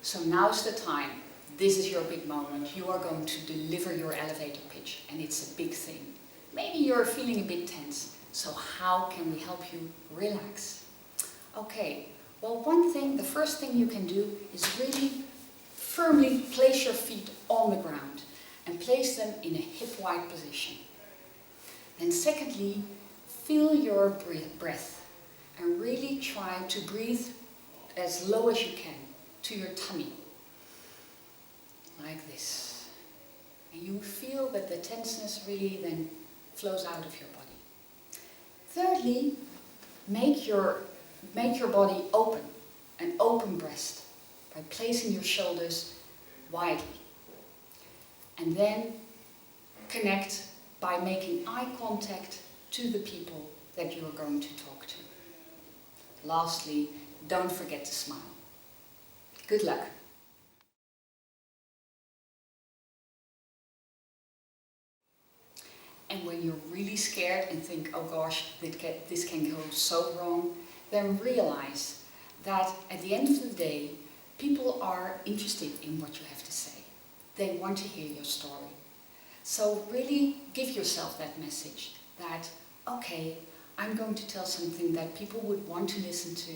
So now's the time. This is your big moment. You are going to deliver your elevator pitch, and it's a big thing. Maybe you're feeling a bit tense. So how can we help you relax? Okay, well, the first thing you can do is really firmly place your feet on the ground and place them in a hip-wide position. Then secondly, feel your breath and really try to breathe as low as you can to your tummy, like this. And you feel that the tenseness really then flows out of your body. Thirdly, make your body open, an open breast, by placing your shoulders widely. And then connect by making eye contact to the people that you are going to talk to. Lastly, don't forget to smile. Good luck. And when you're really scared and think, oh gosh, this can go so wrong, then realize that at the end of the day, people are interested in what you have to say. They want to hear your story. So really give yourself that message that, okay, I'm going to tell something that people would want to listen to,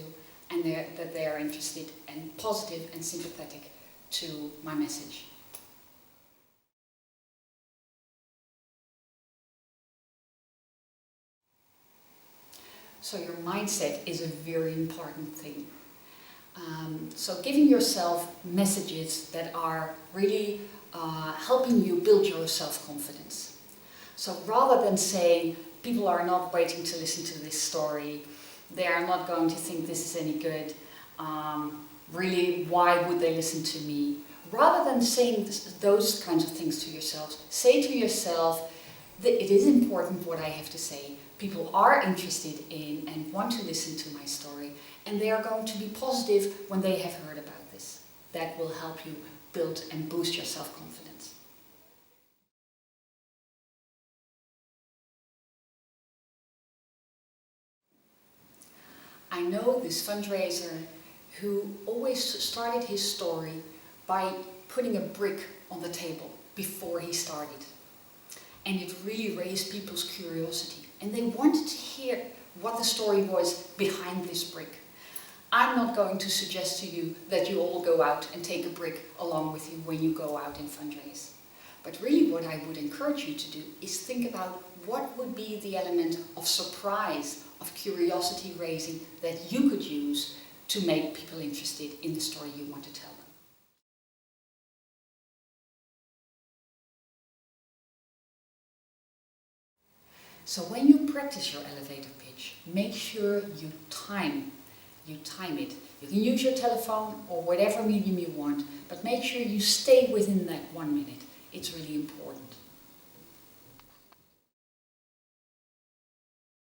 and that they are interested and positive and sympathetic to my message. So your mindset is a very important thing. So giving yourself messages that are really helping you build your self-confidence. So rather than saying, people are not waiting to listen to this story, they are not going to think this is any good, really, why would they listen to me? Rather than saying those kinds of things to yourself, say to yourself, that it is important what I have to say. People are interested in and want to listen to my story, and they are going to be positive when they have heard about this. That will help you build and boost your self-confidence. I know this fundraiser who always started his story by putting a brick on the table before he started. And it really raised people's curiosity, and they wanted to hear what the story was behind this brick. I'm not going to suggest to you that you all go out and take a brick along with you when you go out and fundraise. But really what I would encourage you to do is think about what would be the element of surprise, of curiosity raising that you could use to make people interested in the story you want to tell them. So when you practice your elevator pitch, make sure you time it. You can use your telephone or whatever medium you want, but make sure you stay within that 1 minute. It's really important.